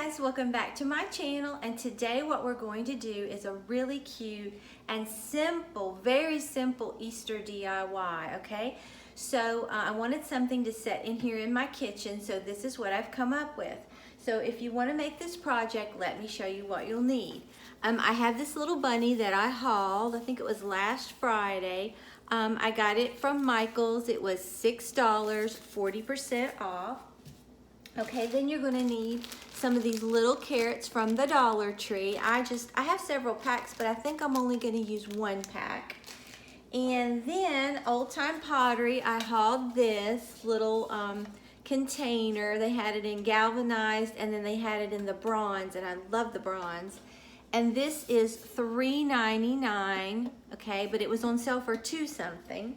guys, welcome back to my channel, and today what we're going to do is a really cute and simple, very simple Easter DIY, okay? So I wanted something to set in here in my kitchen, so this is what I've come up with. So if you want to make this project, let me show you what you'll need. I have this little bunny that I hauled, I think it was last Friday. I got it from Michael's. It was $6, 40% off. Okay, then you're gonna need some of these little carrots from the Dollar Tree. I have several packs, but I think I'm only gonna use one pack. And then Old Time Pottery, I hauled this little container. They had it in galvanized, and then they had it in the bronze, and I love the bronze. And this is $3.99, okay, but it was on sale for $2 something.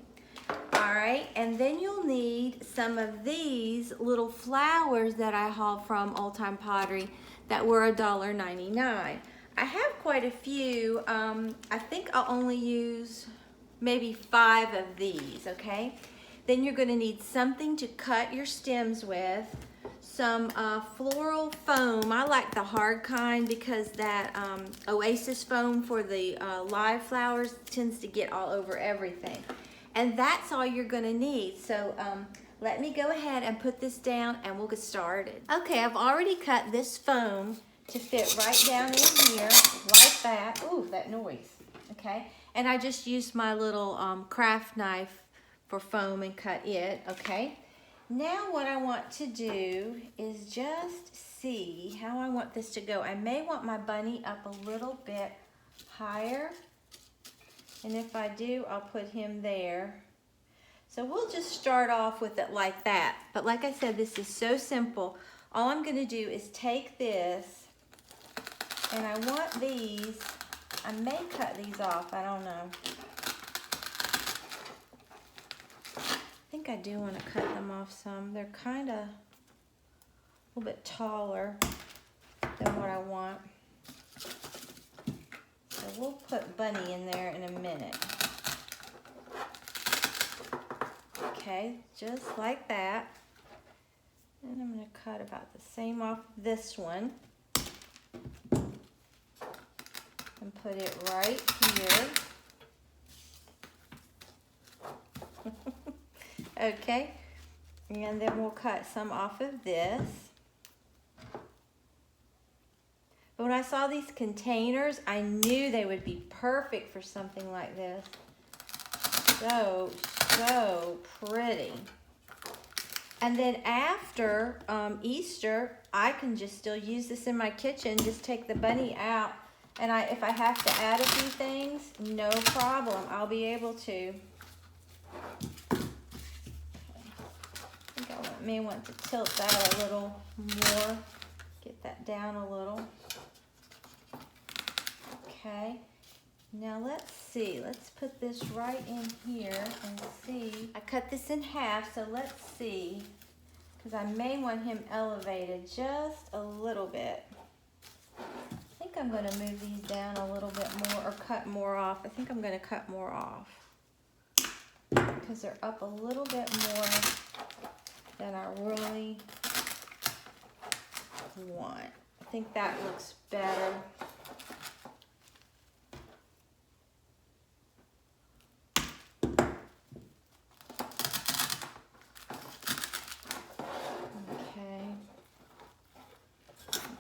All right, and then you'll need some of these little flowers that I hauled from Old Time Pottery that were $1.99. I have quite a few. I think I'll only use maybe 5 of these, okay? Then you're gonna need something to cut your stems with, some floral foam. I like the hard kind because that Oasis foam for the live flowers tends to get all over everything. And that's all you're gonna need. So let me go ahead and put this down and we'll get started. Okay, I've already cut this foam to fit right down in here like that. Ooh, that noise, okay? And I just used my little craft knife for foam and cut it, okay? Now what I want to do is just see how I want this to go. I may want my bunny up a little bit higher. And if I do, I'll put him there. So we'll just start off with it like that. But like I said, this is so simple. All I'm gonna do is take this, and I want these, I may cut these off, I don't know. I think I do wanna cut them off some. They're kinda a little bit taller than what I want. So we'll put Bunny in there in a minute. Okay, just like that. And I'm going to cut about the same off this one. And put it right here. Okay, and then we'll cut some off of this. But when I saw these containers, I knew they would be perfect for something like this. So pretty. And then after Easter, I can just still use this in my kitchen. Just take the bunny out. And if I have to add a few things, no problem. I'll be able to. I think I may want to tilt that a little more. Get that down a little. Okay, now let's see. Let's put this right in here and see. I cut this in half, so let's see. Because I may want him elevated just a little bit. I think I'm going to move these down a little bit more or cut more off. I think I'm going to cut more off. Because they're up a little bit more than I really want. I think that looks better.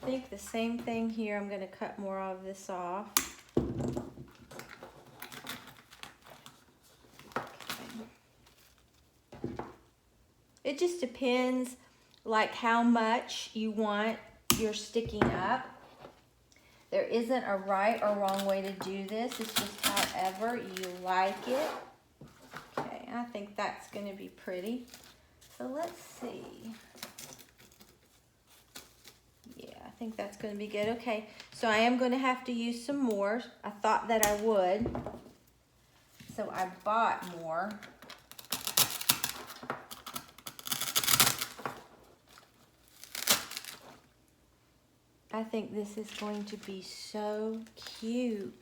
I think the same thing here. I'm going to cut more of this off. Okay. It just depends like how much you want your sticking up. There isn't a right or wrong way to do this. It's just however you like it. Okay, I think that's going to be pretty. So let's see. I think that's going to be good. Okay, so I am going to have to use some more. I thought that I would, so I bought more. I think this is going to be so cute.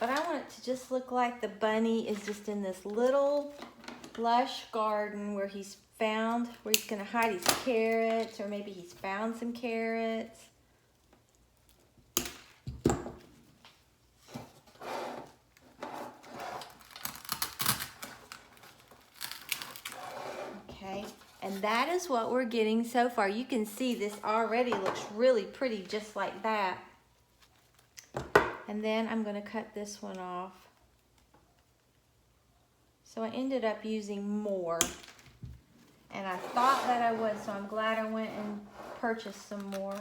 But I want it to just look like the bunny is just in this little lush garden where he's gonna hide his carrots, or maybe he's found some carrots. Okay, and that is what we're getting so far. You can see this already looks really pretty just like that. And then I'm gonna cut this one off. So I ended up using more. And I thought that I would, so I'm glad I went and purchased some more.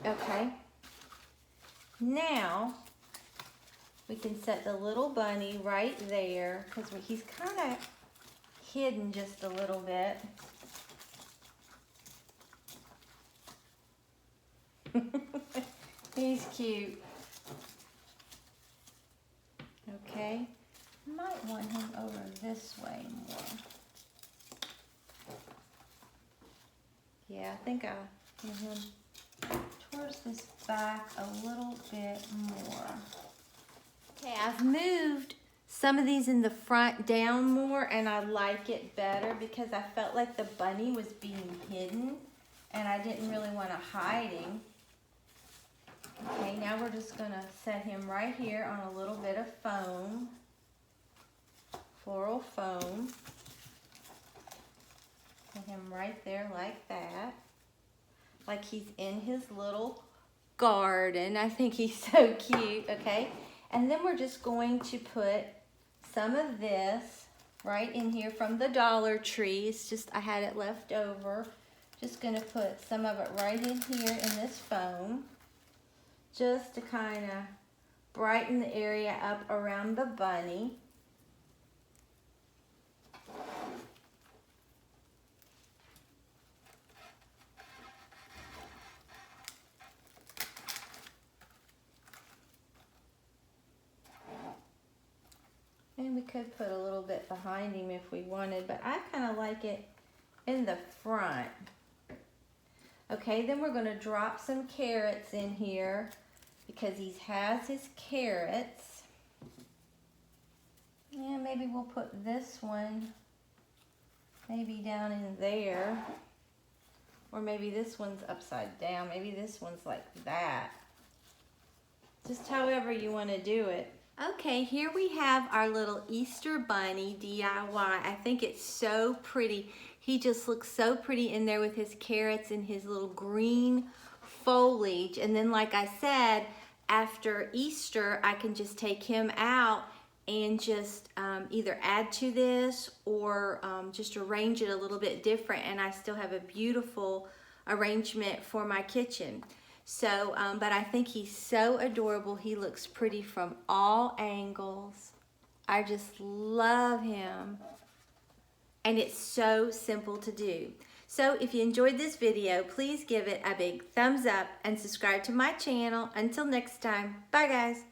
Okay. Now, we can set the little bunny right there, because he's kind of hidden just a little bit. He's cute. Okay, might want him over this way more. Yeah, I think I'll get him towards this back a little bit more. Okay, I've moved some of these in the front down more, and I like it better because I felt like the bunny was being hidden and I didn't really want to hide him. Okay, now we're just gonna set him right here on a little bit of foam, floral foam. Put him right there like that, like he's in his little garden. I think he's so cute, okay? And then we're just going to put some of this right in here from the Dollar Tree. It's just, I had it left over. Just gonna put some of it right in here in this foam, just to kind of brighten the area up around the bunny. And we could put a little bit behind him if we wanted, but I kind of like it in the front. Okay, then we're going to drop some carrots in here because he has his carrots. And maybe we'll put this one maybe down in there. Or maybe this one's upside down. Maybe this one's like that. Just however you want to do it. Okay, here we have our little Easter bunny DIY. I think it's so pretty. He just looks so pretty in there with his carrots and his little green foliage. And then, like I said, after Easter, I can just take him out and just either add to this or just arrange it a little bit different, and I still have a beautiful arrangement for my kitchen. So, but I think he's so adorable. He looks pretty from all angles. I just love him. And it's so simple to do. So if you enjoyed this video, please give it a big thumbs up and subscribe to my channel. Until next time, bye guys.